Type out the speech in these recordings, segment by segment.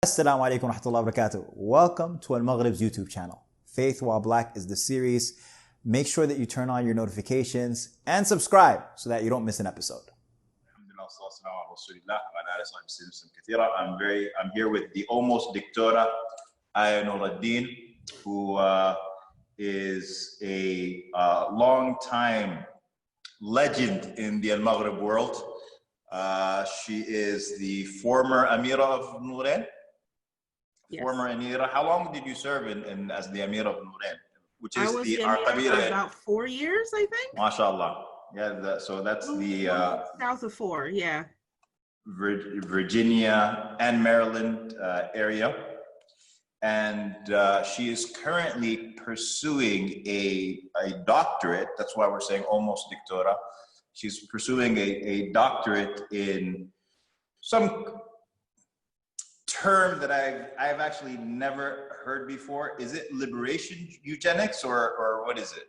Assalamu alaikum wa rahmatullahi wa barakatuh. Welcome to AlMaghrib's YouTube channel. Faith While Black is the series. Make sure that you turn on your notifications and subscribe so that you don't miss an episode. I'm here with the almost Dictora, Ayah Nuriddin, who is a long time legend in the Al-Maghrib world. She is the former Amira of Nuren. Yes. Former Amira. How long did you serve in as the Amira of Nuren? Which is I was the Amira for about 4 years, I think. MashaAllah. Yeah, so that's the south of 4, yeah. Virginia and Maryland area. And she is currently pursuing a doctorate. That's why we're saying almost Dictora. She's pursuing a doctorate in some term that I've actually never heard before. Is it liberation eugenics or what is it?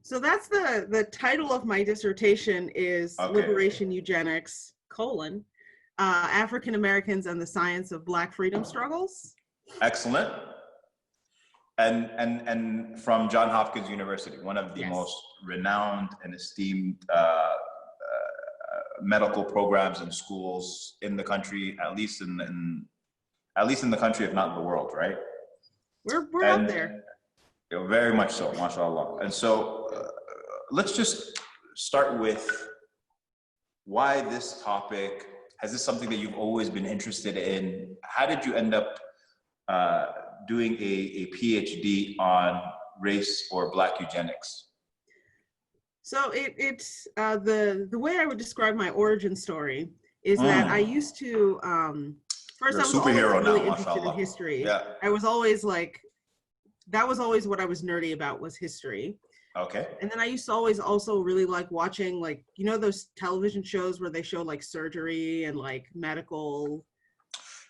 So that's the title of my dissertation is Liberation Eugenics, African Americans and the Science of Black Freedom Struggles. Excellent. And from Johns Hopkins University, one of the most renowned and esteemed medical programs and schools in the country, at least in the country, if not the world, right? We're out there. Very much so, mashallah. And so let's just start with why this topic. Is this something that you've always been interested in? How did you end up doing a PhD on race or Black eugenics? So it's the way I would describe my origin story is that I used to first I was always really interested in history. Yeah. I was always like, that was always what I was nerdy about, was history. Okay. And then I used to always also really like watching, like, you know, those television shows where they show like surgery and like medical.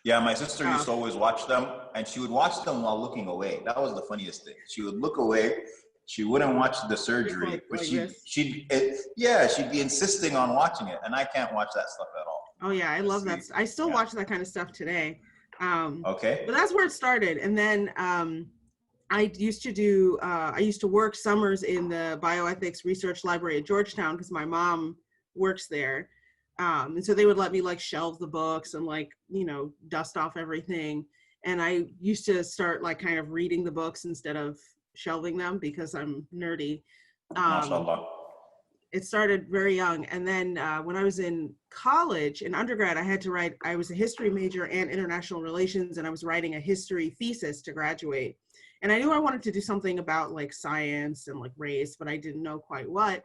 Yeah, my sister used to always watch them, and she would watch them while looking away. That was the funniest thing. She would look away. She wouldn't watch the surgery, but she'd be insisting on watching it, and I can't watch that stuff at all. Oh yeah, I love that. I still watch that kind of stuff today. Okay. But that's where it started, and then I used to work summers in the bioethics research library at Georgetown because my mom works there. And so they would let me like shelve the books and like, you know, dust off everything. And I used to start like kind of reading the books instead of shelving them because I'm nerdy. MashaAllah. It started very young. And then when I was in college, in undergrad, I was a history major and international relations, and I was writing a history thesis to graduate. And I knew I wanted to do something about like science and like race, but I didn't know quite what.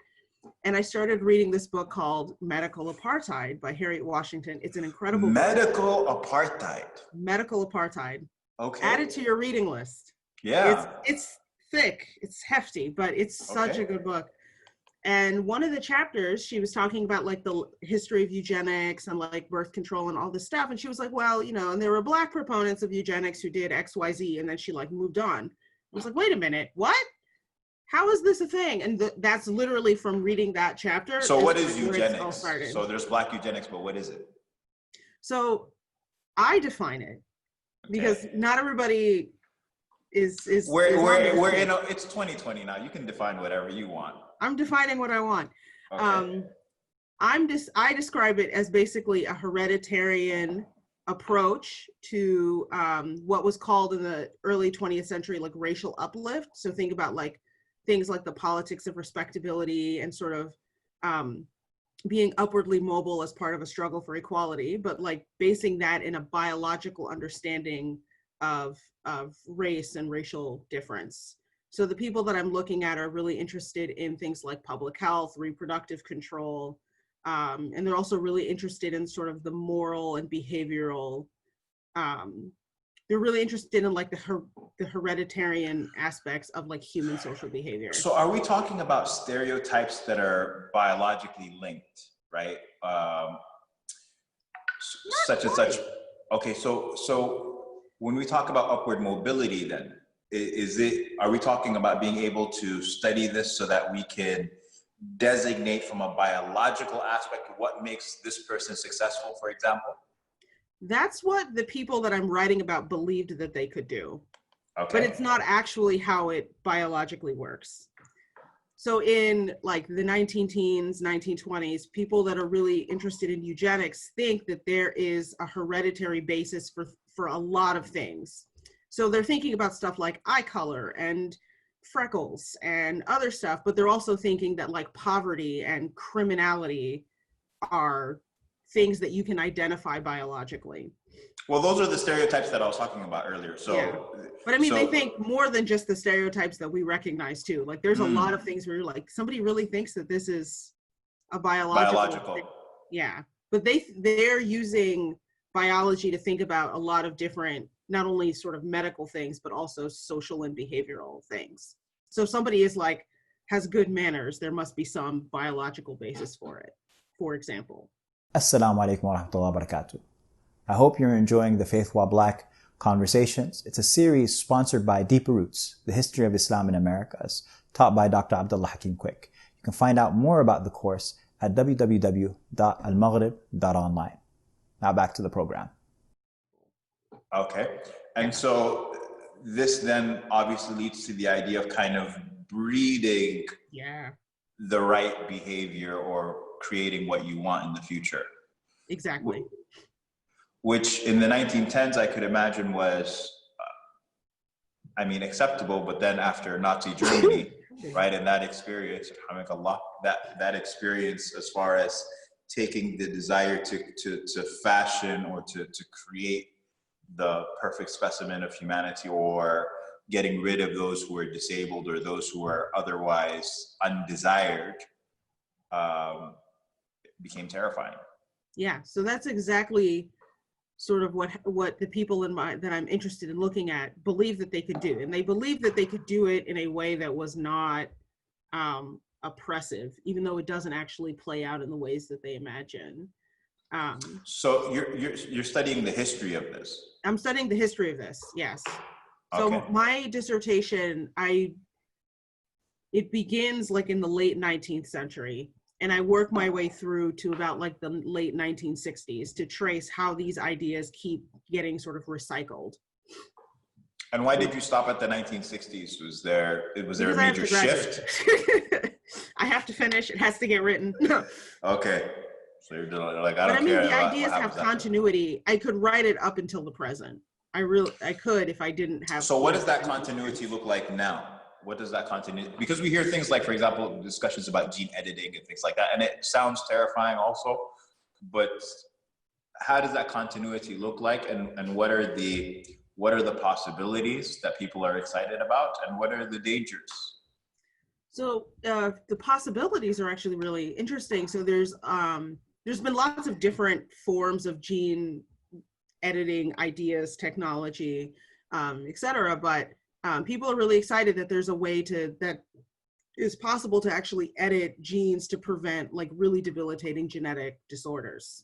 And I started reading this book called Medical Apartheid by Harriet Washington. It's an incredible book. Medical Apartheid. Medical Apartheid. Okay. Add it to your reading list. Yeah. It's thick, it's hefty, but it's such a good book. And one of the chapters, she was talking about like the history of eugenics and like birth control and all this stuff. And she was like, well, you know, and there were Black proponents of eugenics who did X, Y, Z. And then she like moved on. I was like, wait a minute, what? How is this a thing? And that's literally from reading that chapter. So what is eugenics? So there's Black eugenics, but what is it? So I define it because not everybody is we're in it's 2020 now. You can define whatever you want. I'm defining what I want. Okay. I describe it as basically a hereditarian approach to what was called in the early 20th century like racial uplift. So think about like things like the politics of respectability and sort of being upwardly mobile as part of a struggle for equality, but like basing that in a biological understanding of race and racial difference. So the people that I'm looking at are really interested in things like public health, reproductive control, and they're also really interested in sort of the moral and behavioral. They're really interested in like the hereditarian aspects of like human social behavior. So are we talking about stereotypes that are biologically linked, right? Such and such. Okay, so when we talk about upward mobility, then are we talking about being able to study this so that we can designate from a biological aspect what makes this person successful, for example? That's what the people that I'm writing about believed that they could do. Okay. But it's not actually how it biologically works. So in like the 19-teens, 1920s, people that are really interested in eugenics think that there is a hereditary basis for a lot of things. So they're thinking about stuff like eye color and freckles and other stuff, but they're also thinking that like poverty and criminality are things that you can identify biologically. Well, those are the stereotypes that I was talking about earlier. So, yeah. But I mean, they think more than just the stereotypes that we recognize too. Like there's a lot of things where you're like, somebody really thinks that this is a biological thing. Yeah. But they're using biology to think about a lot of different, not only sort of medical things, but also social and behavioral things. So if somebody is like, has good manners, there must be some biological basis for it, for example. Assalamu alaikum wa rahmatullahi wa barakatuh. I hope you're enjoying the Faith While Black Conversations. It's a series sponsored by Deeper Roots, the history of Islam in Americas, taught by Dr. Abdullah Hakim Quick. You can find out more about the course at www.almaghrib.online. Now back to the program. Okay. And so this then obviously leads to the idea of kind of breeding the right behavior or creating what you want in the future. Exactly. Which in the 1910s, I could imagine was, acceptable, but then after Nazi Germany, right, and that experience, that experience as far as taking the desire to fashion or to create the perfect specimen of humanity, or getting rid of those who are disabled or those who are otherwise undesired, became terrifying. Yeah, so that's exactly sort of what the people that I'm interested in looking at believe that they could do. And they believe that they could do it in a way that was not oppressive, even though it doesn't actually play out in the ways that they imagine. So you're studying the history of this? I'm studying the history of this, yes. So okay. My dissertation, it begins like in the late 19th century. And I work my way through to about like the late 1960s to trace how these ideas keep getting sort of recycled. And why did you stop at the 1960s? Was there a major shift? I have to finish. It has to get written. Okay. So you're like, I don't care. But I mean, the ideas have continuity. I could write it up until the present. I could if I didn't have. So what does that continuity look like now? What does that continuity? Because we hear things like, for example, discussions about gene editing and things like that, and it sounds terrifying also. But how does that continuity look like, and what are the possibilities that people are excited about, and what are the dangers? So the possibilities are actually really interesting. So there's been lots of different forms of gene editing ideas, technology, et cetera, but people are really excited that there's a way that is possible to actually edit genes to prevent like really debilitating genetic disorders.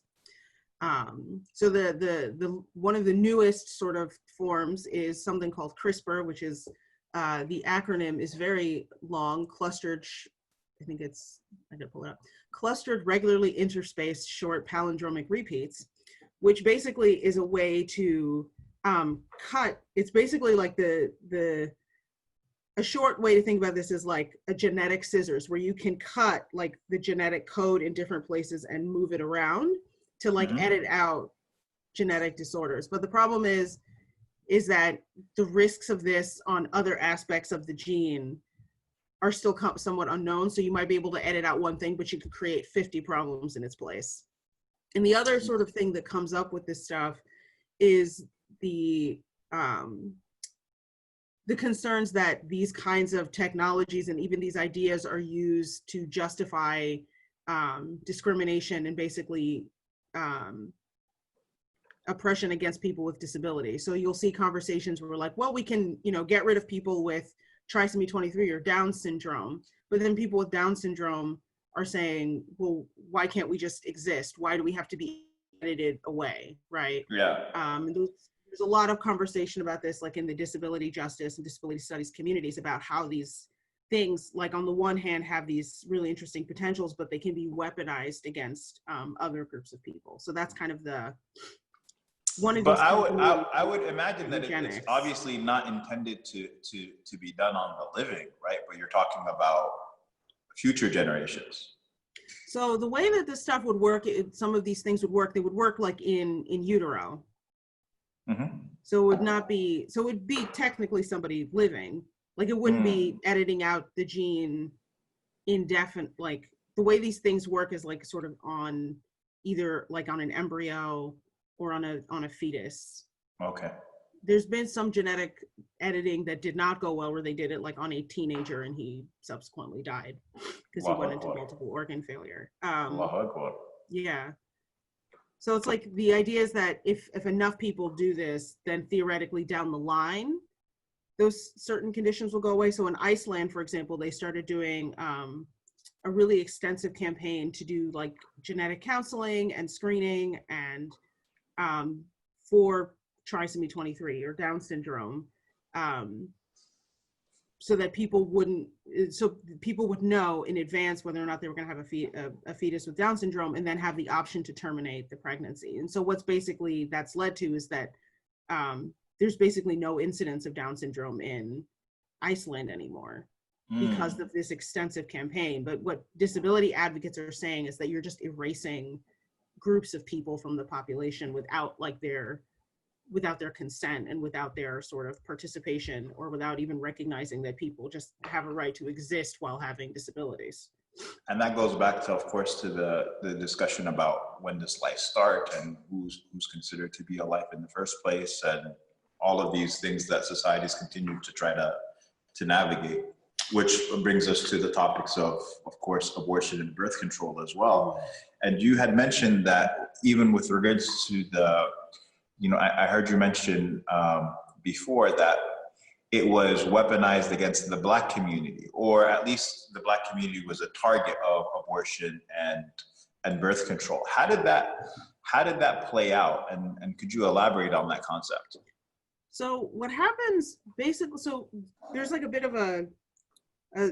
So the one of the newest sort of forms is something called CRISPR, which is the acronym is very long, clustered. I gotta pull it up. Clustered regularly interspaced short palindromic repeats, which basically is a way to cut. It's basically like a short way to think about this is like a genetic scissors, where you can cut like the genetic code in different places and move it around to like edit out genetic disorders. But the problem is that the risks of this on other aspects of the gene are still somewhat unknown. So you might be able to edit out one thing, but you could create 50 problems in its place. And the other sort of thing that comes up with this stuff is the concerns that these kinds of technologies and even these ideas are used to justify discrimination and basically oppression against people with disabilities. So you'll see conversations where we're like, well, we can, get rid of people with trisomy 23 or Down syndrome, but then people with Down syndrome are saying, well, why can't we just exist? Why do we have to be edited away, right? Yeah. There's a lot of conversation about this, like in the disability justice and disability studies communities, about how these things, like on the one hand, have these really interesting potentials, but they can be weaponized against other groups of people. So that's kind of the one of But these companies, I would imagine that Eugenics. it's obviously not intended to be done on the living, right? But you're talking about future generations. So the way that this stuff would work, some of these things would work, they would work like in utero. Mm-hmm. So it would not be, so it would be technically somebody living. Like it wouldn't be editing out the gene indefinite, like the way these things work is like sort of on either like on an embryo or on a fetus. Okay. There's been some genetic editing that did not go well where they did it like on a teenager and he subsequently died because he went into multiple organ failure. Yeah. So it's like the idea is that if enough people do this, then theoretically down the line, those certain conditions will go away. So in Iceland, for example, they started doing a really extensive campaign to do like genetic counseling and screening and for trisomy 23 or Down syndrome, so that people would know in advance whether or not they were going to have a fetus with Down syndrome and then have the option to terminate the pregnancy. And so what's basically that's led to is that there's basically no incidence of Down syndrome in Iceland anymore because of this extensive campaign. But what disability advocates are saying is that you're just erasing groups of people from the population without their consent and without their sort of participation, or without even recognizing that people just have a right to exist while having disabilities. And that goes back to, of course, to the discussion about when does life start and who's considered to be alive in the first place, and all of these things that societies continue to try to navigate, which brings us to the topics of course, abortion and birth control as well. And you had mentioned that even with regards to I heard you mention before that it was weaponized against the Black community, or at least the Black community was a target of abortion and birth control. How did that play out? And could you elaborate on that concept? So what happens basically, so there's like a bit of a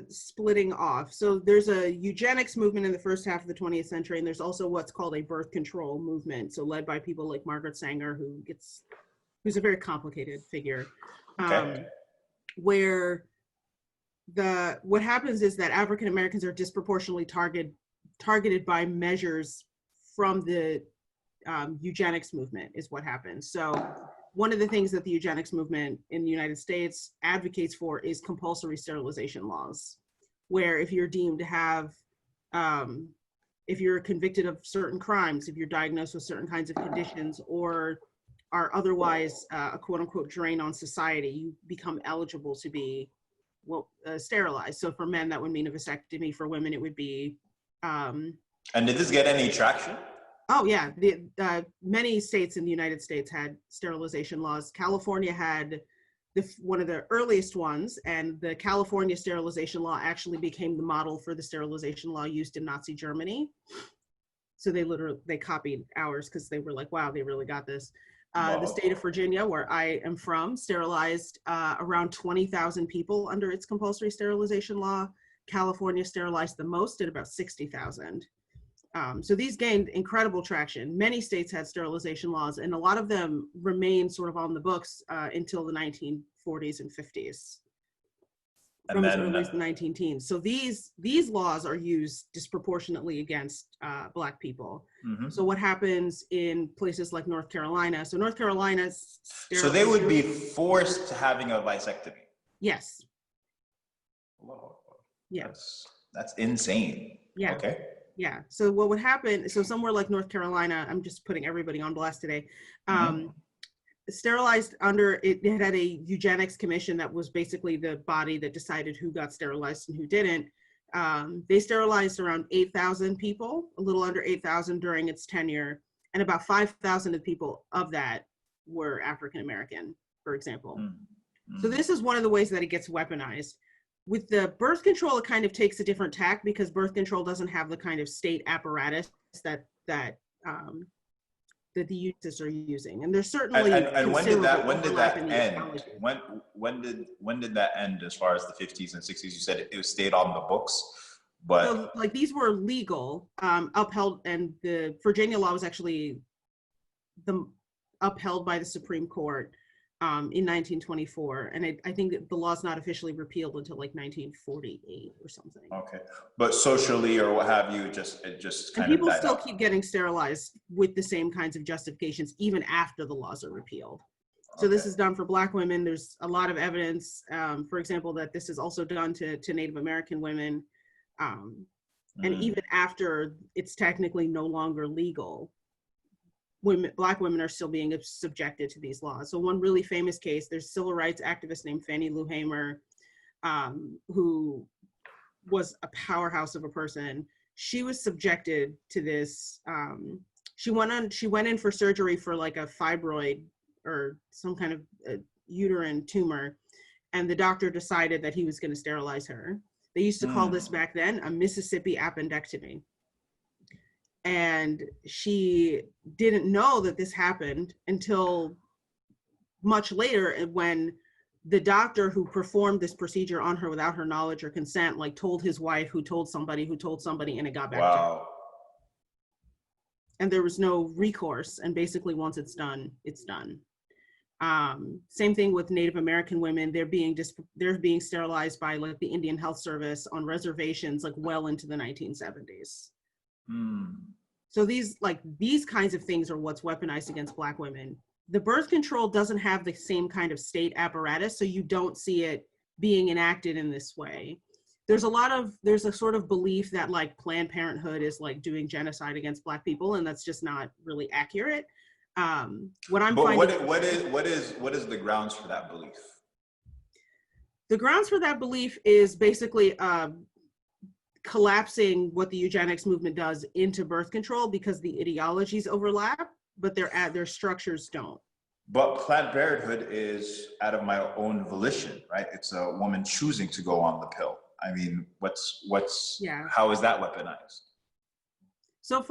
splitting off. So there's a eugenics movement in the first half of the 20th century, and there's also what's called a birth control movement. So led by people like Margaret Sanger, who's a very complicated figure. Where what happens is that African Americans are disproportionately targeted by measures from the eugenics movement is what happens. So one of the things that the eugenics movement in the United States advocates for is compulsory sterilization laws, where if you're deemed to have, if you're convicted of certain crimes, if you're diagnosed with certain kinds of conditions, or are otherwise a quote unquote drain on society, you become eligible to be sterilized. So for men, that would mean a vasectomy. For women, it would be. And did this get any traction? Oh yeah, many states in the United States had sterilization laws. California had one of the earliest ones, and the California sterilization law actually became the model for the sterilization law used in Nazi Germany. So they copied ours because they were like, wow, they really got this. The state of Virginia, where I am from, sterilized around 20,000 people under its compulsory sterilization law. California sterilized the most at about 60,000. So these gained incredible traction. Many states had sterilization laws, and a lot of them remained sort of on the books until the 1940s and 50s, from as early as the 19-teens. So these laws are used disproportionately against Black people. Mm-hmm. So what happens in places like North Carolina? So North Carolina. So they would be forced to having a vasectomy. Yes. Whoa. Yeah. That's insane. Yeah. Okay. Yeah. So what would happen, so somewhere like North Carolina, I'm just putting everybody on blast today, sterilized under, it had a eugenics commission that was basically the body that decided who got sterilized and who didn't. They sterilized around 8,000 people, a little under 8,000 during its tenure, and about 5,000 of the people of that were African American, for example. Mm-hmm. So this is one of the ways that it gets weaponized. With the birth control, it kind of takes a different tack because birth control doesn't have the kind of state apparatus that the youths are using, and there's certainly. And when did that end? When did that end? As far as the 50s and 60s, you said it stayed on the books, but so, like these were legal, upheld, and the Virginia law was actually upheld by the Supreme Court in 1924, and I think that the law's not officially repealed until like 1948 or something. Okay, but socially or what have you, it just kind and of people died still out. keep getting sterilized with the same kinds of justifications even after the laws are repealed. So this Okay. is done for Black women. There's a lot of evidence, for example, that this is also done to Native American women. And even after it's technically no longer legal, Black women are still being subjected to these laws. So one really famous case, there's a civil rights activist named Fannie Lou Hamer, who was a powerhouse of a person. She was subjected to this. She went in for surgery for like a fibroid or some kind of uterine tumor, and the doctor decided that he was going to sterilize her. They used to call this back then a Mississippi appendectomy. And she didn't know that this happened until much later, when the doctor who performed this procedure on her without her knowledge or consent, like told his wife, who told somebody, and it got back to her. And there was no recourse. And basically once it's done, it's done. Same thing with Native American women. They're being sterilized by like the Indian Health Service on reservations, like well into the 1970s. So these kinds of things are what's weaponized against Black women. The birth control doesn't have the same kind of state apparatus, so you don't see it being enacted in this way. There's a sort of belief that like Planned Parenthood is like doing genocide against Black people, and that's just not really accurate. What is the grounds for that belief? The grounds for that belief is basically collapsing what the eugenics movement does into birth control, because the ideologies overlap, but their structures don't. But Planned Parenthood is out of my own volition, right? It's a woman choosing to go on the pill. I mean, how is that weaponized? So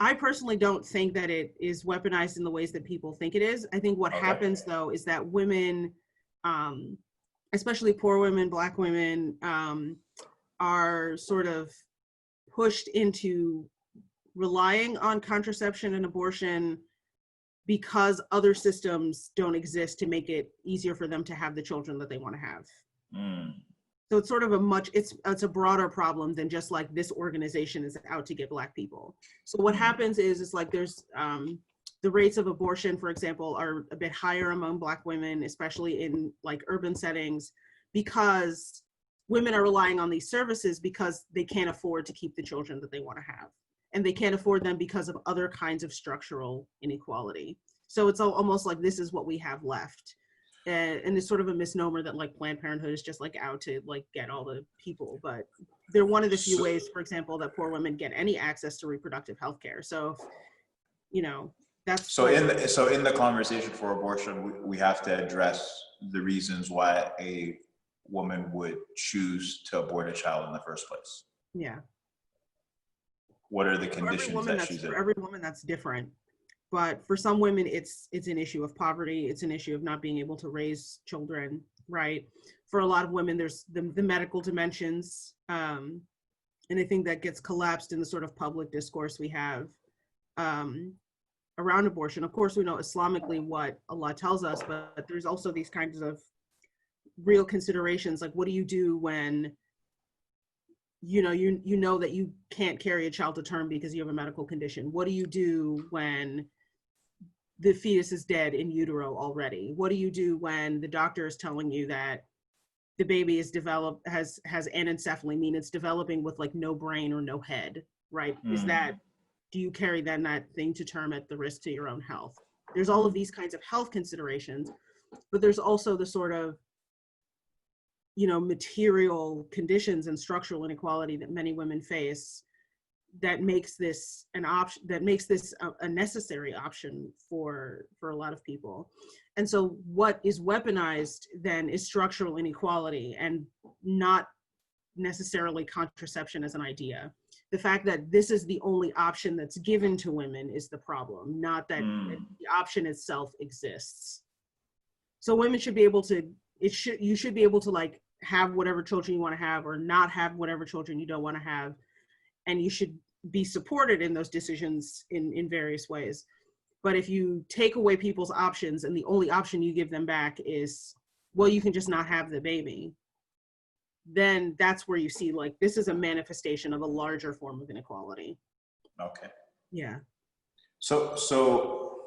I personally don't think that it is weaponized in the ways that people think it is. I think what happens though is that women, especially poor women, Black women, are sort of pushed into relying on contraception and abortion because other systems don't exist to make it easier for them to have the children that they want to have. So it's sort of it's a broader problem than just like this organization is out to get Black people. So what happens is like there's the rates of abortion, for example, are a bit higher among Black women, especially in like urban settings, because women are relying on these services because they can't afford to keep the children that they want to have. And they can't afford them because of other kinds of structural inequality. So it's almost like this is what we have left. And it's sort of a misnomer that like Planned Parenthood is just like out to like get all the people, but they're one of the few ways, for example, that poor women get any access to reproductive health care. So, you know, that's so in the conversation for abortion, we have to address the reasons why a woman would choose to abort a child in the first place. Yeah. What are the conditions that she's in? For every woman, that's different. But for some women, it's an issue of poverty. It's an issue of not being able to raise children, right? For a lot of women, there's the medical dimensions. And I think that gets collapsed in the sort of public discourse we have around abortion. Of course, we know Islamically what Allah tells us, but there's also these kinds of real considerations. Like, what do you do when you know that you can't carry a child to term because you have a medical condition? What do you do when the fetus is dead in utero already? What do you do when the doctor is telling you that the baby has anencephaly, meaning it's developing with like no brain or no head, right? Do you carry then that thing to term at the risk to your own health? There's all of these kinds of health considerations, but there's also the sort of, material conditions and structural inequality that many women face that makes this an option, that makes this a necessary option for a lot of people. And so what is weaponized then is structural inequality, and not necessarily contraception as an idea. The fact that this is the only option that's given to women is the problem, not that the option itself exists. So women should be able to, you should be able to like have whatever children you want to have, or not have whatever children you don't want to have. And you should be supported in those decisions in various ways. But if you take away people's options and the only option you give them back is, well, you can just not have the baby, then that's where you see like this is a manifestation of a larger form of inequality. Okay. Yeah. So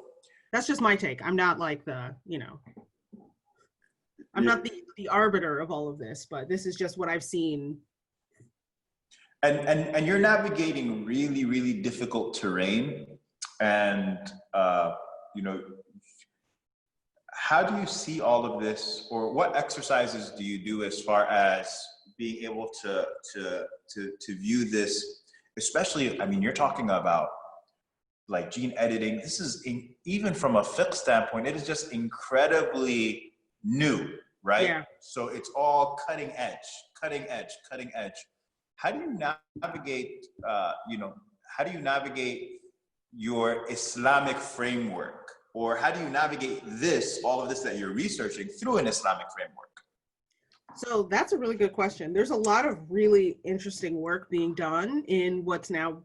that's just my take. I'm not like the, I'm not the arbiter of all of this, but this is just what I've seen. And you're navigating really, really difficult terrain. And, how do you see all of this, or what exercises do you do as far as being able to view this, especially, I mean, you're talking about like gene editing. This is, even from a fiqh standpoint, it is just incredibly new, right? Yeah. So it's all cutting edge. How do you navigate, how do you navigate your Islamic framework? Or how do you navigate all of this that you're researching through an Islamic framework? So that's a really good question. There's a lot of really interesting work being done in what's now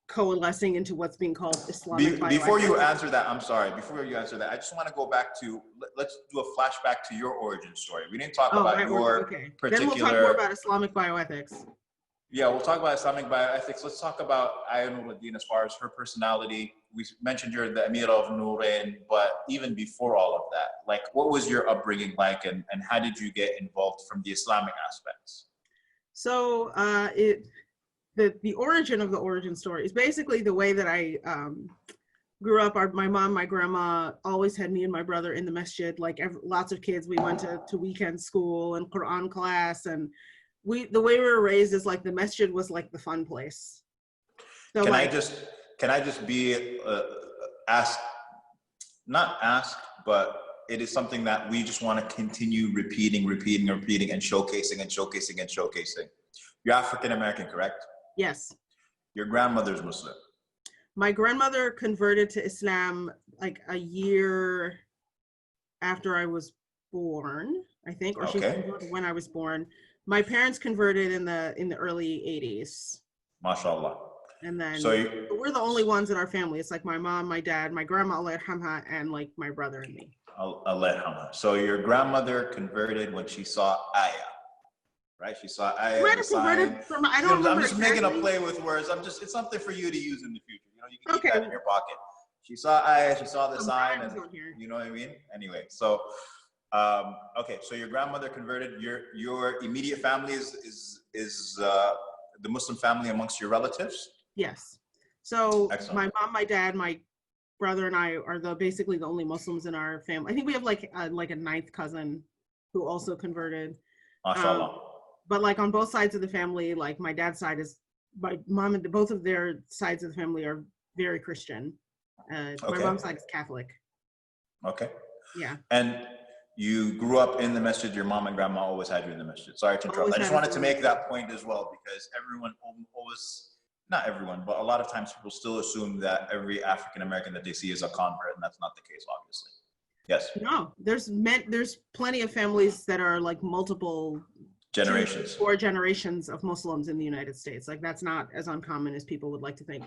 coalescing into what's being called Islamic bioethics. Before you answer that, I just want to go back to, let's do a flashback to your origin story. We didn't talk about your particular... Then we'll talk more about Islamic bioethics. Yeah, we'll talk about Islamic bioethics. Let's talk about Ayah Nuriddin as far as her personality. We mentioned you're the Ammar AlShukry, but even before all of that, like what was your upbringing like, and how did you get involved from the Islamic aspects? So the origin of the origin story is basically the way that I grew up. My mom, my grandma always had me and my brother in the masjid. Like lots of kids, we went to weekend school and Quran class, and the way we were raised is like the masjid was like the fun place. So can I just be not asked, but it is something that we just want to continue repeating and showcasing. You're African American, correct? Yes. Your grandmother's Muslim. My grandmother converted to Islam like a year after I was born, I think, or she converted when I was born. My parents converted in the early 80s. MashaAllah. And then we're the only ones in our family. It's like my mom, my dad, my grandma, Allah yarhamha, and like my brother and me. Allah yarhamha. So your grandmother converted when she saw Ayah, right? She saw Ayah. I'm just making a play with words. It's something for you to use in the future. You can keep that in your pocket. She saw Ayah, she saw the sign, and you know what I mean? Anyway, so so your grandmother converted. Your immediate family is the Muslim family amongst your relatives? Yes. So excellent. My mom, my dad, my brother, and I are basically the only Muslims in our family. I think we have like a ninth cousin who also converted. MashaAllah. But like on both sides of the family, like my dad's side my mom and both of their sides of the family are very Christian. My mom's side is Catholic. Okay. Yeah. And you grew up in the masjid. Your mom and grandma always had you in the masjid. Sorry to interrupt. I just wanted to make that point as well, because everyone always, not everyone, but a lot of times people still assume that every African American that they see is a convert, and that's not the case, obviously. Yes. No, there's plenty of families that are like multiple generations, 4 generations of Muslims in the United States. Like that's not as uncommon as people would like to think.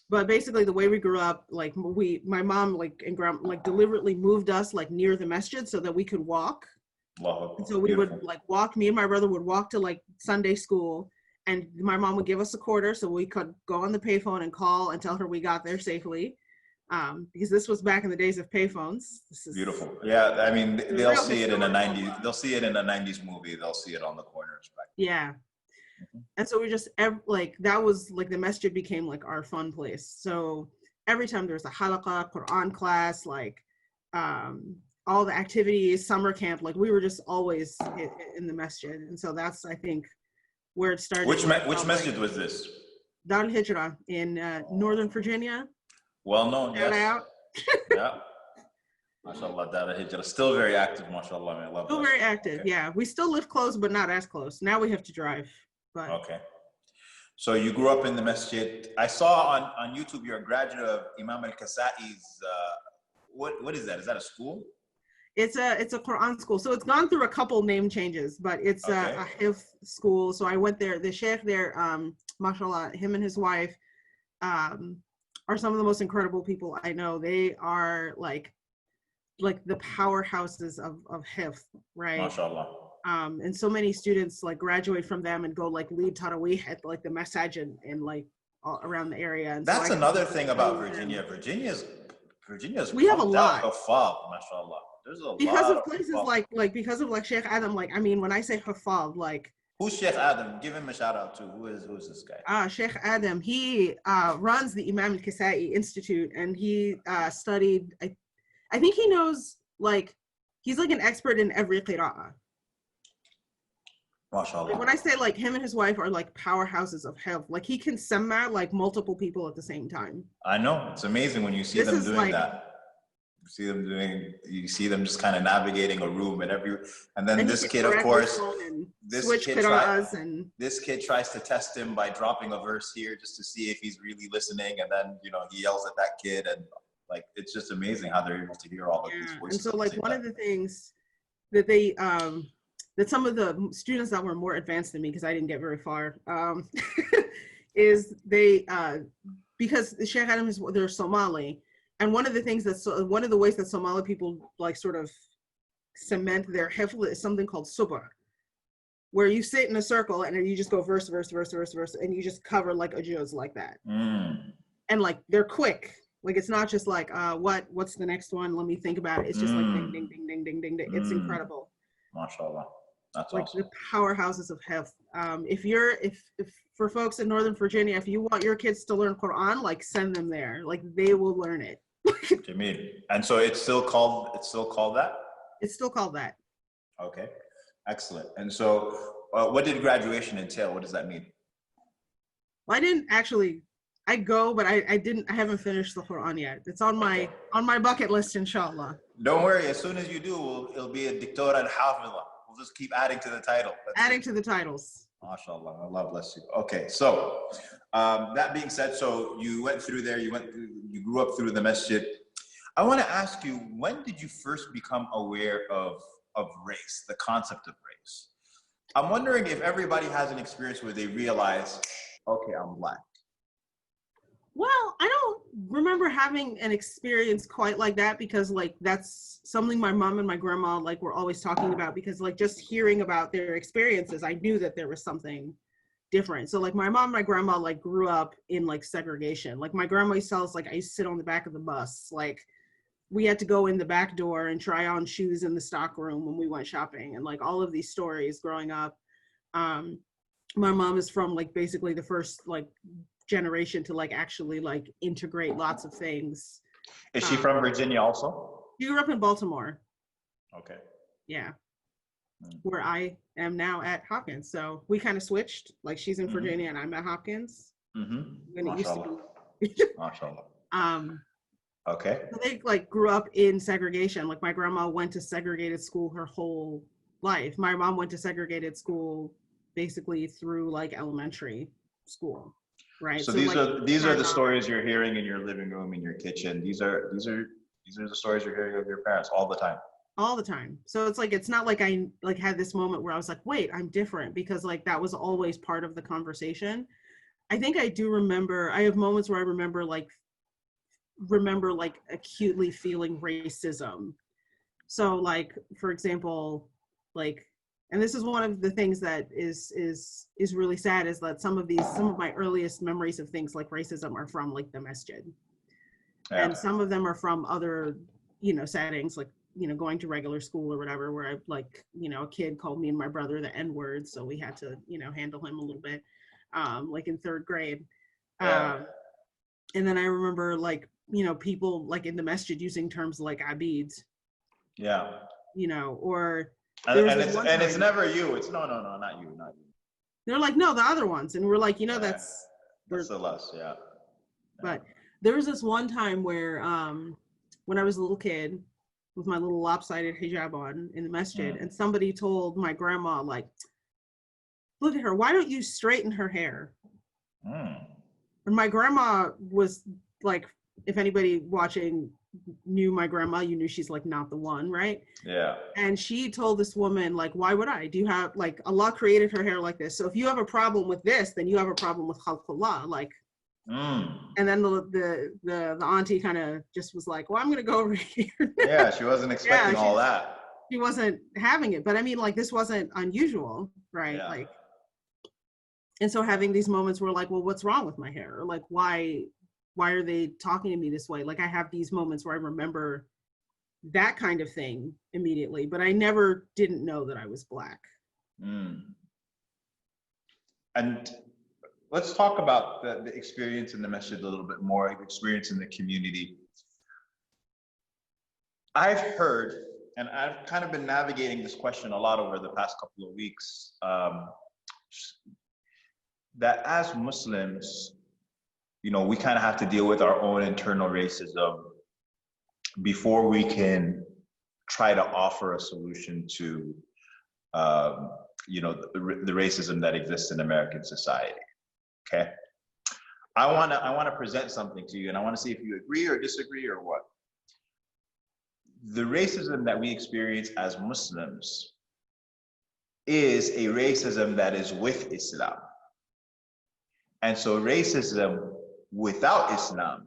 But basically the way we grew up, like my mom and grandma deliberately moved us like near the masjid so that we could walk. Wow. And so we would like walk, me and my brother would walk to like Sunday school, and my mom would give us a quarter so we could go on the payphone and call and tell her we got there safely. Because this was back in the days of payphones. This is beautiful. Yeah, I mean, they'll see it in a 90s. They'll see it in a 90s movie. They'll see it on the corners. Yeah. And so we just that was like the masjid became like our fun place. So every time there was a halaqah, Quran class, like all the activities, summer camp, like we were just always in the masjid. And so that's, I think, where it started. Which masjid was this? Dar al-Hijra in Northern Virginia. Well known, yes. Out. Yeah. MashaAllah, Dar al-Hijra. Still very active, MashaAllah. I love still very active, okay. Yeah. We still live close, but not as close. Now we have to drive. But. Okay. So you grew up in the masjid. I saw on YouTube you're a graduate of Imam al-Kasai's, what is that? Is that a school? It's a Quran school. So it's gone through a couple name changes, but it's a hifz school. So I went there. The sheikh there, mashallah, him and his wife, are some of the most incredible people I know. They are like the powerhouses of hifz, right? MashaAllah. And so many students like graduate from them and go like lead tarawih at like the masajid and like all around the area. And that's so another thing about Virginia. Virginia's we have a lot. Hafab, mashallah. There's a because lot of places hafab. like because of like Sheikh Adam. Like I mean, when I say hafab, like Who's Sheikh Adam? Give him a shout out too. Who's this guy? Sheikh Adam. He runs the Imam AlKisai Institute, and he studied. I think he knows like he's like an expert in every qira'ah. MashaAllah. Like when I say like him and his wife are like powerhouses of health, like he can samma like multiple people at the same time. I know, it's amazing when you see them doing that. You see them just kind of navigating a room and then this kid, of course, this kid tries to test him by dropping a verse here just to see if he's really listening, and then he yells at that kid, and like it's just amazing how they're able to hear all of these voices. And so like one of the things that they that some of the students that were more advanced than me, because I didn't get very far, is they because Sheikh Adam they're Somali. And one of the things one of the ways that Somali people like sort of cement their hifz is something called subr, where you sit in a circle and you just go verse, verse, verse, verse, verse, and you just cover like a juz like that. And like they're quick. Like it's not just like what's the next one? Let me think about it. It's just like ding, ding, ding, ding, ding, ding, ding. It's incredible. MashaAllah. That's like awesome. The powerhouses of hifz. If for folks in Northern Virginia, if you want your kids to learn Quran, like send them there. Like they will learn it. Jamil. And so it's still called that? It's still called that. Okay, excellent. And so what did graduation entail? What does that mean? Well, I didn't actually, I go, but I haven't finished the Quran yet. It's on my bucket list, inshallah. Don't worry, as soon as you do, it'll be a Dictora al-Hafidha. We'll just keep adding to the title. To the titles. MashaAllah, Allah bless you. Okay, so that being said, so you went through there, you grew up through the masjid. I want to ask you, when did you first become aware of race, the concept of race? I'm wondering if everybody has an experience where they realize, okay, I'm Black. Well, I don't remember having an experience quite like that, because like that's something my mom and my grandma like were always talking about, because like just hearing about their experiences, I knew that there was something different. So like my mom and my grandma like grew up in like segregation. Like my grandma used to tell us like I used to sit on the back of the bus. Like we had to go in the back door and try on shoes in the stock room when we went shopping, and like all of these stories growing up. My mom is from like basically the first like generation to like actually like integrate lots of things. Is she from Virginia also? She grew up in Baltimore. Okay. Yeah. Where I am now at Hopkins. So we kind of switched. Like she's in Virginia and I'm at Hopkins. When it used to be. MashaAllah. Okay. So they like grew up in segregation. Like my grandma went to segregated school her whole life. My mom went to segregated school basically through like elementary school. Right. So these are the stories you're hearing in your living room, in your kitchen. These are the stories you're hearing of your parents all the time. All the time. So it's like, it's not like I like had this moment where I was like, wait, I'm different, because like that was always part of the conversation. I think I do remember, I have moments where I remember acutely feeling racism. So like, for example, like, and this is one of the things that is really sad, is that some of my earliest memories of things like racism are from like the masjid. Yeah. And some of them are from other, settings, like, going to regular school or whatever, where I like, a kid called me and my brother the N-word. So we had to, handle him a little bit, like in third grade. Yeah. And then I remember like, people like in the masjid using terms like abid. Yeah. Or, it's never you. It's no, not you. They're like, no, the other ones. And we're like, that's the less, yeah. But there was this one time where when I was a little kid with my little lopsided hijab on in the masjid, and somebody told my grandma, like, look at her, why don't you straighten her hair? And my grandma was like, if anybody watching knew my grandma, you knew she's like not the one, right? Yeah. And she told this woman, like, why would I? Do you have, like, Allah created her hair like this, so if you have a problem with this, then you have a problem with khalqullah. Like, And then the auntie kind of just was like, well, I'm going to go over here. Yeah, she wasn't expecting all that. She wasn't having it. But I mean, like, this wasn't unusual, right? Yeah. Like, and so having these moments where like, well, what's wrong with my hair? Or like, why are they talking to me this way? Like, I have these moments where I remember that kind of thing immediately, but I never didn't know that I was Black. And let's talk about the experience in the masjid a little bit more, the experience in the community. I've heard, and I've kind of been navigating this question a lot over the past couple of weeks, that as Muslims, you know, we kind of have to deal with our own internal racism before we can try to offer a solution to, you know, the racism that exists in American society. Okay, I want to present something to you, and I want to see if you agree or disagree or what. The racism that we experience as Muslims is a racism that is with Islam. And so racism without Islam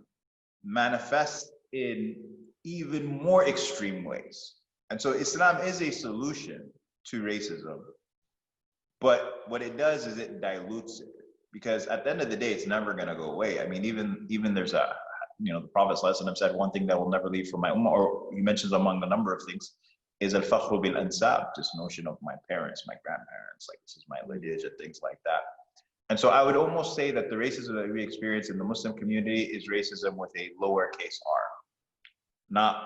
manifests in even more extreme ways. And so Islam is a solution to racism, but what it does is it dilutes it, because at the end of the day, it's never going to go away. I mean, even there's a, you know, the Prophet ﷺ said one thing that will never leave from my ummah, or he mentions among the number of things, is al-fakhru bil ansab, this notion of my parents, my grandparents, like this is my lineage and things like that. And so I would almost say that the racism that we experience in the Muslim community is racism with a lowercase r. Not,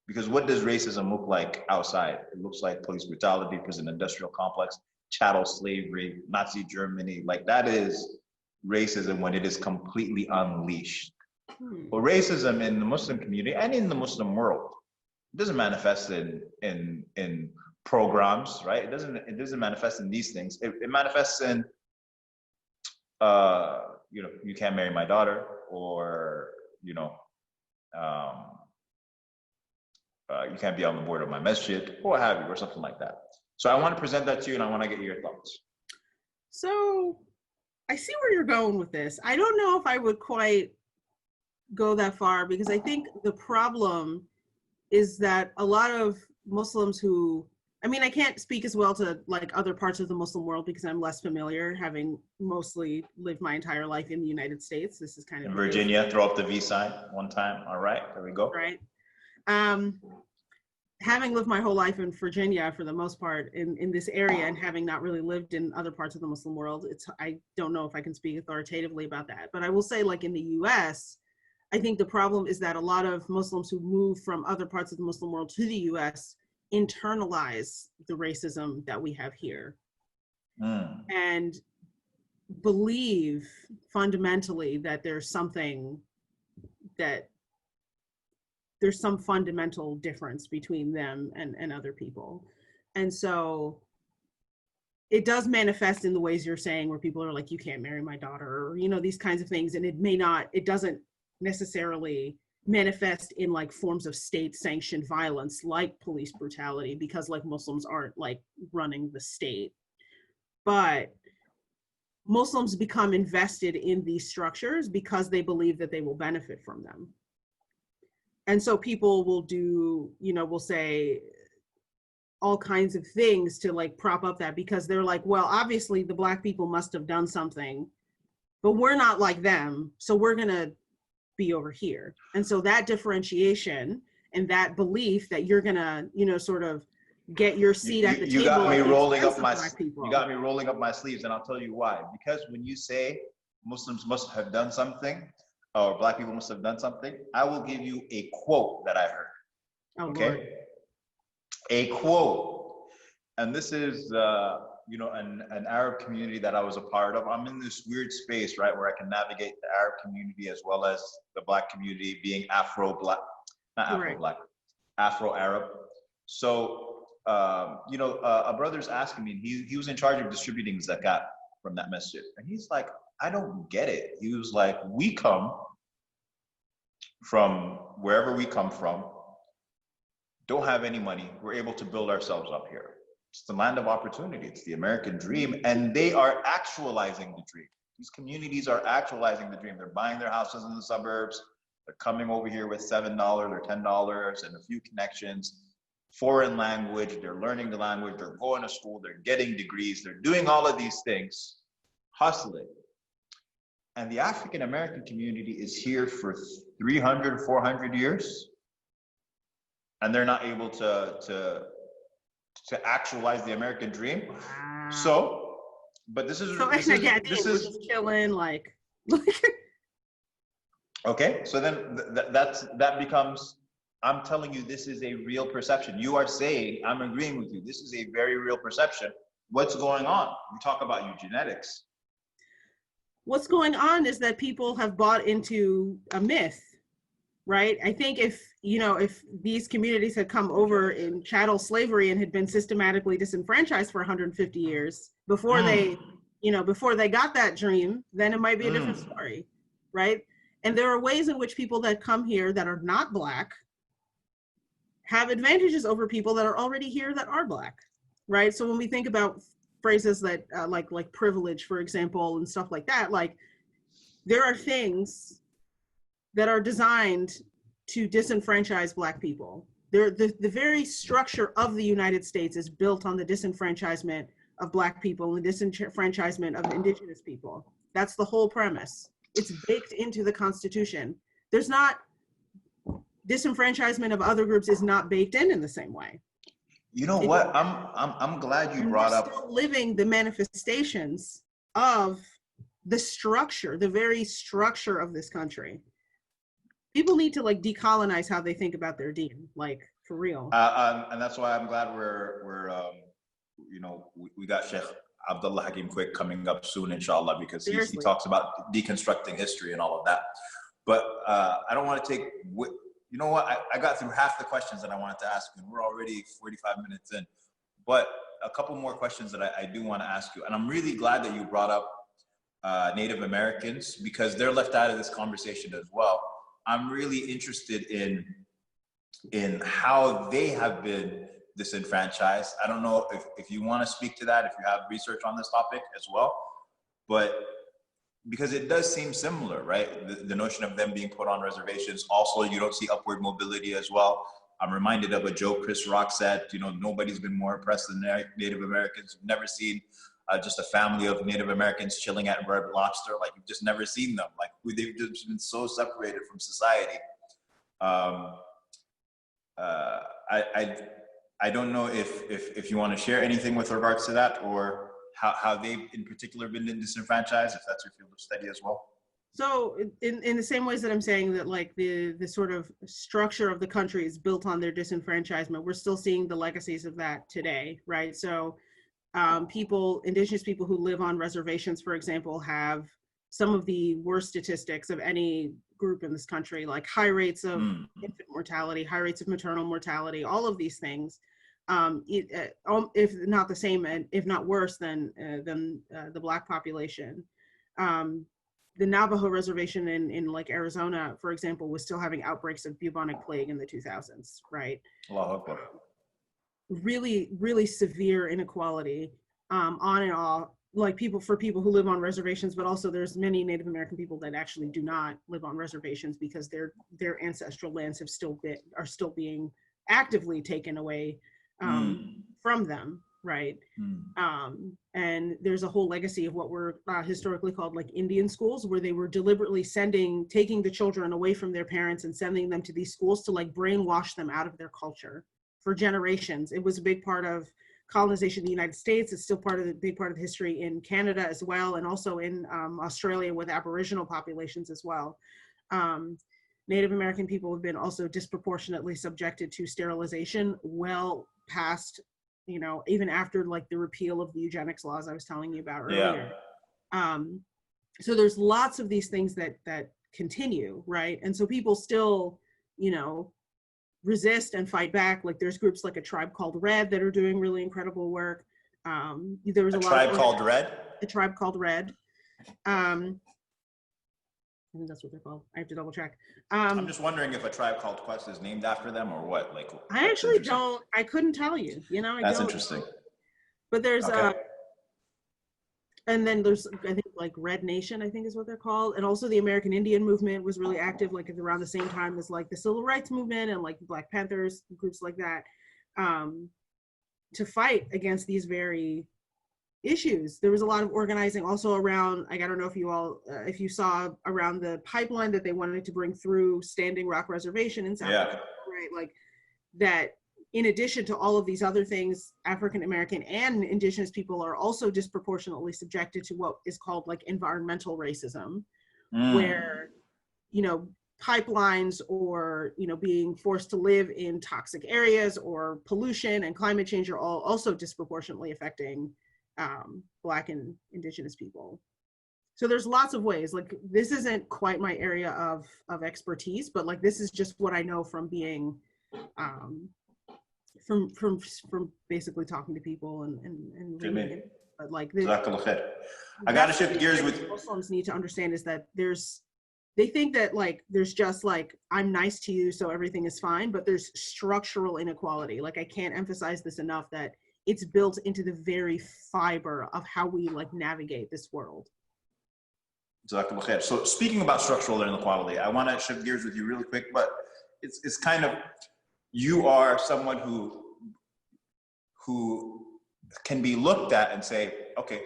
because what does racism look like outside? It looks like police brutality, prison industrial complex, chattel slavery, Nazi Germany. Like, that is racism when it is completely unleashed. But racism in the Muslim community and in the Muslim world, it doesn't manifest in programs, right? It doesn't manifest in these things. It manifests in, you know, you can't marry my daughter, or, you know, you can't be on the board of my masjid, or what have you, or something like that. So I want to present that to you, and I want to get your thoughts. So I see where you're going with this. I don't know if I would quite go that far, because I think the problem is that a lot of Muslims who, I mean, I can't speak as well to like other parts of the Muslim world because I'm less familiar, having mostly lived my entire life in the United States. This is kind of in Virginia, throw up the V sign one time. All right, there we go. Right. Having lived my whole life in Virginia for the most part in this area, and having not really lived in other parts of the Muslim world, I don't know if I can speak authoritatively about that. But I will say, like, in the US, I think the problem is that a lot of Muslims who move from other parts of the Muslim world to the US internalize the racism that we have here and believe fundamentally that there's some fundamental difference between them and other people. And so it does manifest in the ways you're saying, where people are like, you can't marry my daughter, or, you know, these kinds of things. And it doesn't necessarily manifest in like forms of state sanctioned violence like police brutality, because like Muslims aren't like running the state. But Muslims become invested in these structures because they believe that they will benefit from them. And so people will do, you know, will say all kinds of things to like prop up that, because they're like, well, obviously the Black people must have done something, but we're not like them, so we're gonna be over here. And so that differentiation and that belief that you're gonna, you know, sort of get your seat at the table. You got me rolling up my sleeves, and I'll tell you why. Because when you say Muslims must have done something, or Black people must have done something, I will give you a quote that I heard. Oh, okay, Lord. A quote, and this is you know, an Arab community that I was a part of. I'm in this weird space, right, where I can navigate the Arab community as well as the Black community, being Afro-Black, not Afro-Black, Afro-Arab. So, you know, a brother's asking me, he was in charge of distributing zakat from that masjid. And he's like, I don't get it. He was like, we come from wherever we come from, don't have any money. We're able to build ourselves up here. It's the land of opportunity. It's the American dream. And they are actualizing the dream. These communities are actualizing the dream. They're buying their houses in the suburbs. They're coming over here with $7 or $10 and a few connections, foreign language. They're learning the language. They're going to school. They're getting degrees. They're doing all of these things, hustling. And the African American community is here for 300, 400 years. And they're not able to actualize the American dream. Wow. So, but this is we're just chilling, like. Okay, so then that becomes, I'm telling you, this is a real perception. You are saying, I'm agreeing with you. This is a very real perception. What's going on? We talk about eugenics. What's going on is that people have bought into a myth, right? I think if these communities had come over in chattel slavery and had been systematically disenfranchised for 150 years before they got that dream, then it might be a different story, right? And there are ways in which people that come here that are not Black have advantages over people that are already here that are Black, right? So when we think about phrases that like privilege, for example, and stuff like that, like there are things that are designed to disenfranchise Black people. The very structure of the United States is built on the disenfranchisement of Black people and the disenfranchisement of Indigenous people. That's the whole premise. It's baked into the Constitution. There's not, disenfranchisement of other groups is not baked in the same way. You know what? I'm glad you brought up. Still living the manifestations of the structure, the very structure of this country. People need to like decolonize how they think about their deen, like for real. And that's why I'm glad we got Sheikh Abdullah 𝐁𝐥𝐿 coming up soon, inshallah, because he talks about deconstructing history and all of that. But I don't want to take, you know what, I got through half the questions that I wanted to ask you, and we're already 45 minutes in. But a couple more questions that I do want to ask you. And I'm really glad that you brought up Native Americans, because they're left out of this conversation as well. I'm really interested in how they have been disenfranchised. I don't know if you want to speak to that, if you have research on this topic as well, but because it does seem similar, right? The notion of them being put on reservations. Also, you don't see upward mobility as well. I'm reminded of a joke Chris Rock said, nobody's been more oppressed than Native Americans. We've never seen just a family of Native Americans chilling at Red Lobster. Like, you've just never seen them. Like, they've just been so separated from society. I don't know if you want to share anything with regards to that, or how they've in particular been disenfranchised, if that's your field of study as well. So in the same ways that I'm saying that like the sort of structure of the country is built on their disenfranchisement, we're still seeing the legacies of that today, right? So indigenous people who live on reservations, for example, have some of the worst statistics of any group in this country, like high rates of infant mortality, high rates of maternal mortality, all of these things. If not the same, and if not worse than the Black population. The Navajo reservation in like Arizona, for example, was still having outbreaks of bubonic plague in the 2000s, right? Really, really severe inequality on and off, like for people who live on reservations, but also there's many Native American people that actually do not live on reservations because their ancestral lands are still being actively taken away from them, right? And there's a whole legacy of what were historically called like Indian schools, where they were deliberately taking the children away from their parents and sending them to these schools to like brainwash them out of their culture for generations. It was a big part of colonization in the United States. It's still big part of history in Canada as well, and also in Australia with Aboriginal populations as well. Native American people have been also disproportionately subjected to sterilization well past, even after like the repeal of the eugenics laws I was telling you about earlier. So there's lots of these things that continue, right? And so people still, resist and fight back. Like there's groups like A Tribe Called Red that are doing really incredible work. There was a Tribe Called Red? A Tribe Called Red. I think that's what they're called. I have to double check. I'm just wondering if A Tribe Called Quest is named after them or what. Like, I actually I couldn't tell you. That's interesting. But there's And then there's, I think, like Red Nation, I think is what they're called. And also the American Indian movement was really active, like around the same time as like the Civil Rights movement and like Black Panthers, groups like that, to fight against these very issues. There was a lot of organizing also around, like, I don't know if you all, if you saw around the pipeline that they wanted to bring through Standing Rock Reservation in South Africa, right? Like that, in addition to all of these other things, African American and Indigenous people are also disproportionately subjected to what is called like environmental racism, where, you know, pipelines or, you know, being forced to live in toxic areas or pollution and climate change are all also disproportionately affecting Black and Indigenous people. So there's lots of ways. Like, this isn't quite my area of expertise, but like this is just what I know from being from basically talking to people and reading it. But like I gotta shift gears with Muslims need to understand is that they think that like there's just like, I'm nice to you so everything is fine, but there's structural inequality. Like, I can't emphasize this enough, that it's built into the very fiber of how we like navigate this world. So speaking about structural inequality, I want to shift gears with you really quick, but it's kind of, you are someone who can be looked at and say, okay,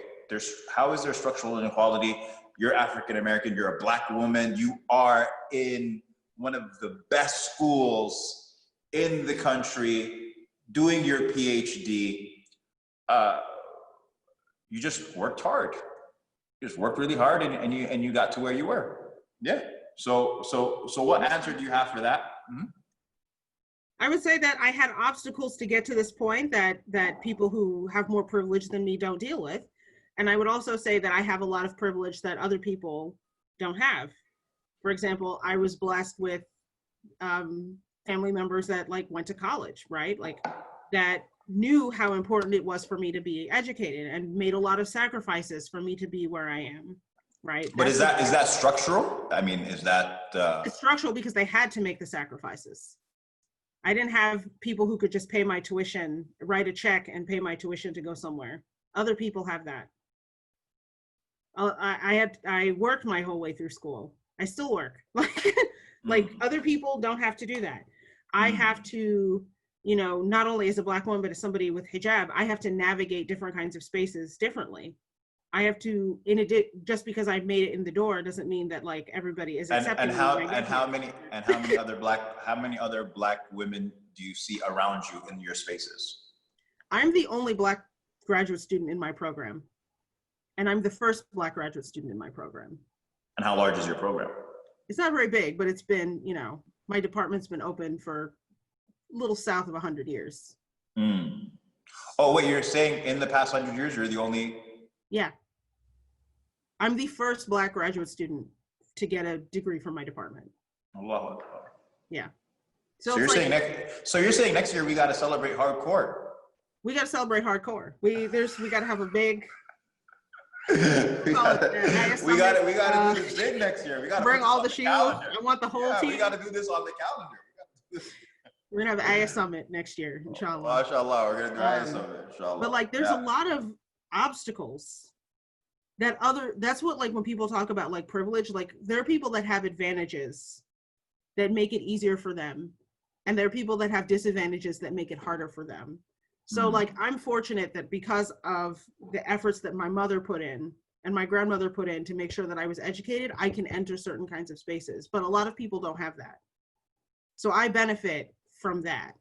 how is there structural inequality? You're African American, you're a Black woman, you are in one of the best schools in the country, doing your PhD. You just worked hard. You just worked really hard and you got to where you were. Yeah. So what answer do you have for that? Mm-hmm. I would say that I had obstacles to get to this point that people who have more privilege than me don't deal with. And I would also say that I have a lot of privilege that other people don't have. For example, I was blessed with family members that like went to college, right? Like that knew how important it was for me to be educated and made a lot of sacrifices for me to be where I am, right? But is that structural? I mean, is that... It's structural because they had to make the sacrifices. I didn't have people who could just pay my tuition, write a check and pay my tuition to go somewhere. Other people have that. I worked my whole way through school. I still work. Like other people don't have to do that. I have to, you know, not only as a Black woman, but as somebody with hijab, I have to navigate different kinds of spaces differently. I have to, just because I've made it in the door doesn't mean that like everybody is accepting. How many other Black women do you see around you in your spaces? I'm the only Black graduate student in my program. And I'm the first Black graduate student in my program. And how large is your program? It's not very big, but it's been, you know, my department's been open for a little south of 100 years. Oh, wait, you're saying in the past 100 years, you're the only... Yeah. I'm the first Black graduate student to get a degree from my department. Allah. Yeah. So you're saying next year we got to celebrate hardcore. We got to celebrate hardcore. We got to have a big... we got to do this big next year. We got to bring all the shoes. I want the whole team. We got to do this on the calendar. We're gonna have Ayah Summit next year, inshallah. Inshallah, we're gonna do Ayah Summit, inshallah. But like, there's a lot of obstacles that's what, like, when people talk about like privilege, like there are people that have advantages that make it easier for them, and there are people that have disadvantages that make it harder for them. So like, I'm fortunate that because of the efforts that my mother put in and my grandmother put in to make sure that I was educated, I can enter certain kinds of spaces, but a lot of people don't have that. So I benefit from that.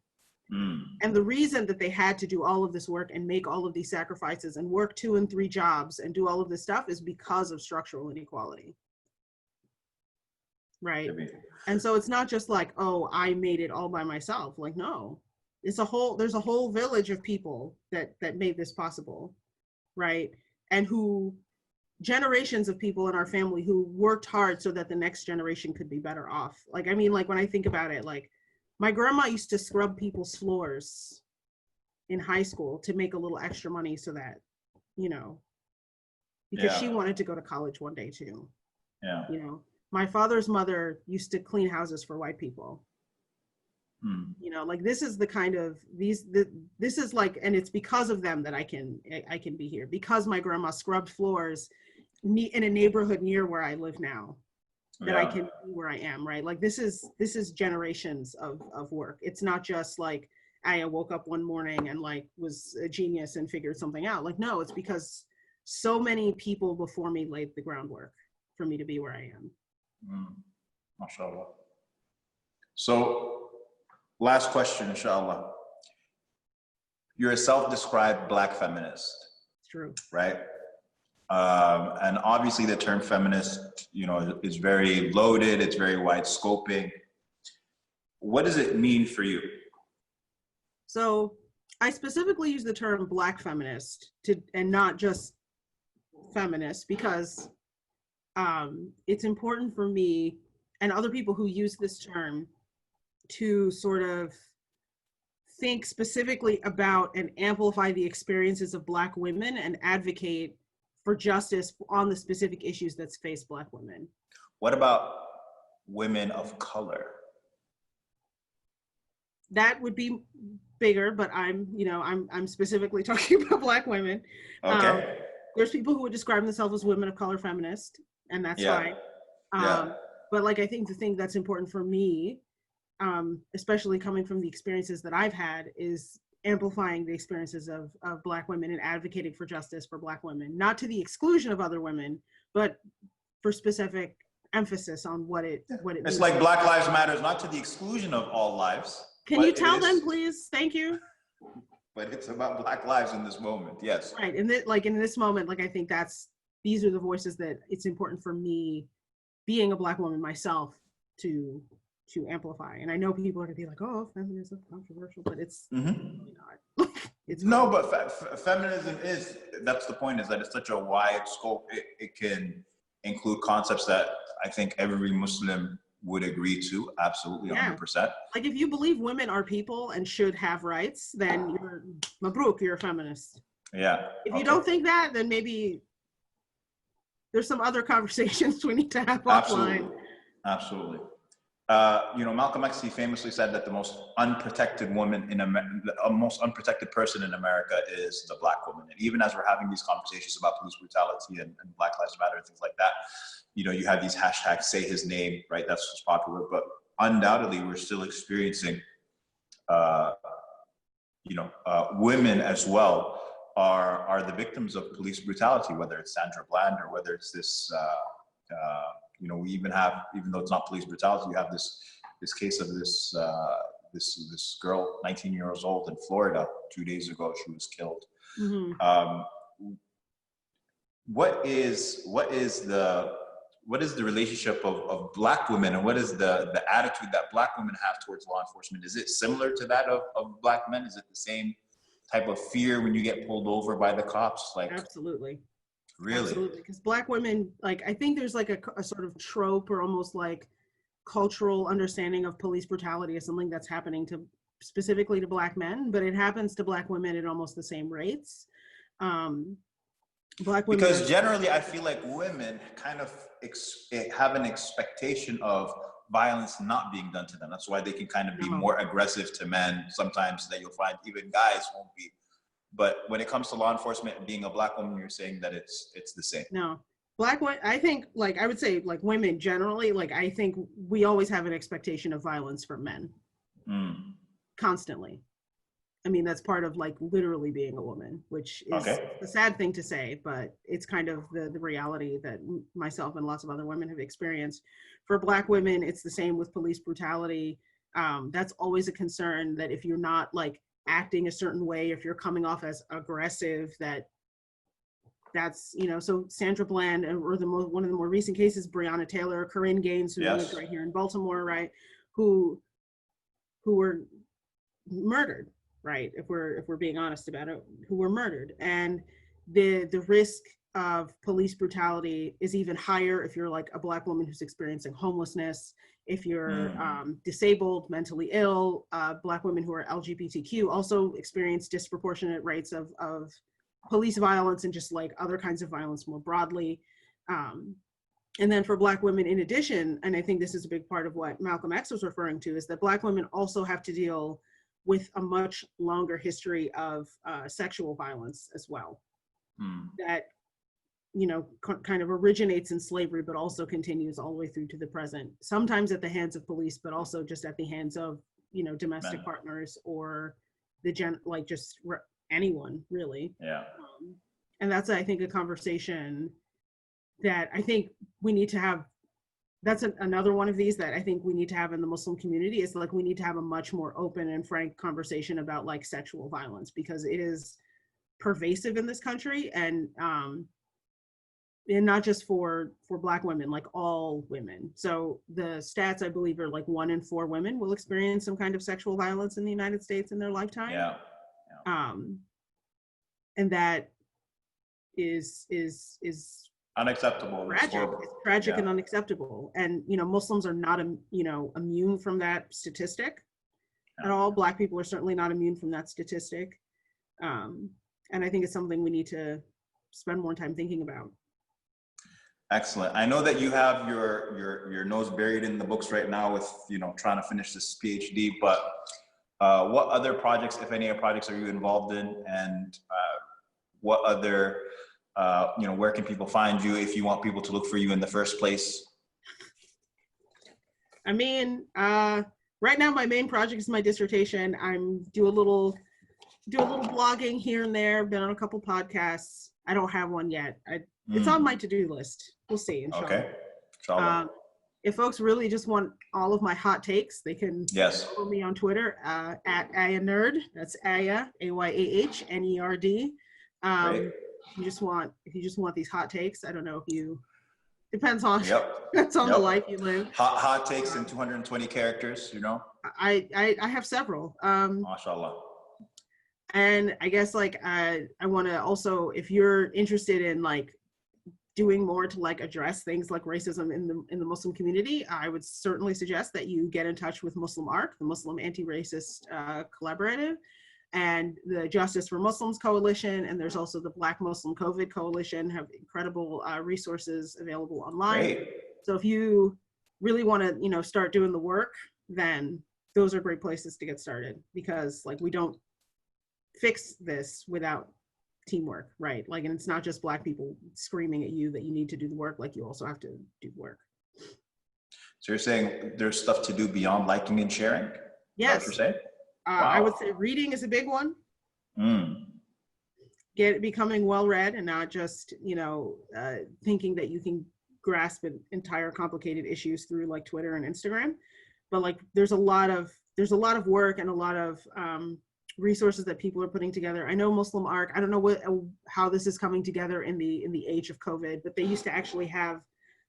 And the reason that they had to do all of this work and make all of these sacrifices and work 2 and 3 jobs and do all of this stuff is because of structural inequality. Right? And so it's not just like, oh, I made it all by myself. Like, no. There's a whole village of people that made this possible, right? And generations of people in our family who worked hard so that the next generation could be better off. Like, I mean, like when I think about it, like my grandma used to scrub people's floors in high school to make a little extra money so that, you know, because she wanted to go to college one day too. Yeah. You know, my father's mother used to clean houses for white people. You know, like this is the kind of this is like, and it's because of them that I can be here, because my grandma scrubbed floors in a neighborhood near where I live now, that I can be where I am, right? Like this is generations of work. It's not just like I woke up one morning and like was a genius and figured something out. Like, no, it's because so many people before me laid the groundwork for me to be where I am. MashaAllah. So last question, inshallah. You're a self-described Black feminist. It's true. Right? And obviously the term feminist, you know, is very loaded. It's very wide scoping. What does it mean for you? So I specifically use the term Black feminist and not just feminist, because it's important for me and other people who use this term to sort of think specifically about and amplify the experiences of Black women and advocate for justice on the specific issues that face Black women. What about women of color? That would be bigger, but I'm specifically talking about Black women. Okay. There's people who would describe themselves as women of color feminist, and that's fine. But like, I think the thing that's important for me, especially coming from the experiences that I've had, is amplifying the experiences of Black women and advocating for justice for Black women, not to the exclusion of other women, but for specific emphasis on what it it's means. Like Black Lives Matter, not to the exclusion of all lives. Can you tell them, please? Thank you. But it's about Black lives in this moment, yes. Right, and like in this moment, like I think these are the voices that it's important for me, being a Black woman myself, to amplify. And I know people are gonna be like, "Oh, feminism is controversial," but it's not. It's no, but feminism is. That's the point. Is that it's such a wide scope. It can include concepts that I think every Muslim would agree to. Absolutely, 100%. Like if you believe women are people and should have rights, then you're mabruk, you're a feminist. Yeah. If you don't think that, then maybe there's some other conversations we need to have offline. Absolutely. You know, Malcolm X, he famously said that the most unprotected woman most unprotected person in America is the Black woman. And even as we're having these conversations about police brutality and Black Lives Matter and things like that, you know, you have these hashtags, say his name, right? That's just popular, but undoubtedly we're still experiencing, women as well are the victims of police brutality, whether it's Sandra Bland or whether it's this, you know, we even have, even though it's not police brutality, you have this case of this girl, 19 years old in Florida, 2 days ago, she was killed. What is the relationship of Black women, and what is the attitude that Black women have towards law enforcement? Is it similar to that of Black men? Is it the same type of fear when you get pulled over by the cops? Like, absolutely. Really? Absolutely, because Black women, like, I think there's like a sort of trope or almost like cultural understanding of police brutality as something that's happening specifically to Black men, but it happens to Black women at almost the same rates. Black women, because generally I feel like women kind of have an expectation of violence not being done to them. That's why they can kind of be more aggressive to men sometimes, that you'll find even guys won't be. But when it comes to law enforcement and being a Black woman, you're saying that it's the same. No. Black women, I think, like, I would say, like, women generally, like, I think we always have an expectation of violence from men. Constantly. I mean, that's part of, like, literally being a woman, which is a sad thing to say, but it's kind of the reality that myself and lots of other women have experienced. For Black women, it's the same with police brutality. That's always a concern, that if you're not, like, acting a certain way, if you're coming off as aggressive, that's, you know, so Sandra Bland, or one of the more recent cases, Breonna Taylor, Corinne Gaines, who lived right here in Baltimore, right, who were murdered, right, if we're being honest about it, who were murdered. And the risk of police brutality is even higher if you're like a Black woman who's experiencing homelessness, if you're disabled, mentally ill. Black women who are LGBTQ also experience disproportionate rates of police violence and just like other kinds of violence more broadly. And then for Black women, in addition, and I think this is a big part of what Malcolm X was referring to, is that Black women also have to deal with a much longer history of sexual violence as well. That, you know, kind of originates in slavery, but also continues all the way through to the present. Sometimes at the hands of police, but also just at the hands of, you know, domestic partners or just anyone really. Yeah. And that's, I think, a conversation that I think we need to have. That's another one of these that I think we need to have in the Muslim community, is like we need to have a much more open and frank conversation about like sexual violence, because it is pervasive in this country, and not just for Black women, like all women. So the stats, I believe, are like 1 in 4 women will experience some kind of sexual violence in the United States in their lifetime. Yeah. And that is unacceptable. Tragic. It's tragic and unacceptable. And, you know, Muslims are not, you know, immune from that statistic at all. Black people are certainly not immune from that statistic. And I think it's something we need to spend more time thinking about. Excellent. I know that you have your nose buried in the books right now with, you know, trying to finish this PhD, but what other projects, if any projects, are you involved in? And what other, you know, where can people find you if you want people to look for you in the first place? I mean, right now my main project is my dissertation. I'm do a little blogging here and there. Been on a couple podcasts. I don't have one yet. It's on my to-do list. We'll see. Inshallah. Okay. Inshallah. If folks really just want all of my hot takes, they can follow me on Twitter at Ayah Nerd. That's Ayah, AYAHNERD. If you just want these hot takes, I don't know if you, depends on the life you live. Hot takes in 220 characters, you know? I have several. MashaAllah. And I guess like I want to also, if you're interested in like doing more to like address things like racism in the Muslim community, I would certainly suggest that you get in touch with Muslim ARC, the Muslim Anti-Racist Collaborative, and the Justice for Muslims Coalition, and there's also the Black Muslim COVID Coalition, have incredible resources available online. Great. So if you really want to, you know, start doing the work, then those are great places to get started, because like we don't fix this without teamwork, right? Like, and it's not just Black people screaming at you that you need to do the work, like you also have to do the work. So you're saying there's stuff to do beyond liking and sharing? Yes. Is that what you're saying? Wow. I would say reading is a big one. Becoming well-read and not just, you know, thinking that you can grasp entire complicated issues through like Twitter and Instagram. But like, there's a lot of work and a lot of resources that people are putting together. I know Muslim ARC, I don't know how this is coming together in the age of COVID, but they used to actually have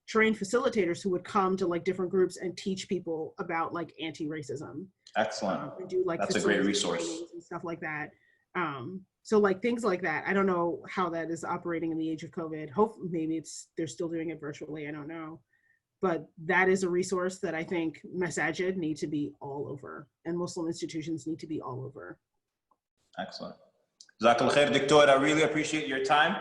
trained facilitators who would come to like different groups and teach people about like anti-racism. Excellent. And do like that's a great resource and stuff like that. So like things like that. I don't know how that is operating in the age of COVID. Hopefully, maybe they're still doing it virtually. I don't know. But that is a resource that I think masajid need to be all over, and Muslim institutions need to be all over. Excellent. Jazakallah khair, Doctor. I really appreciate your time.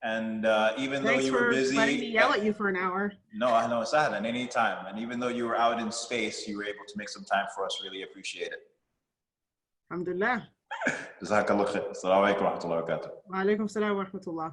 And even though you were busy, letting me yell at you for an hour. No, sahlan, anytime. And even though you were out in space, you were able to make some time for us. Really appreciate it. Alhamdulillah. Jazakallah khair. Assalamu alaikum wa rahmatullahi wa barakatuh. Wa alaikum salam wa rahmatullah.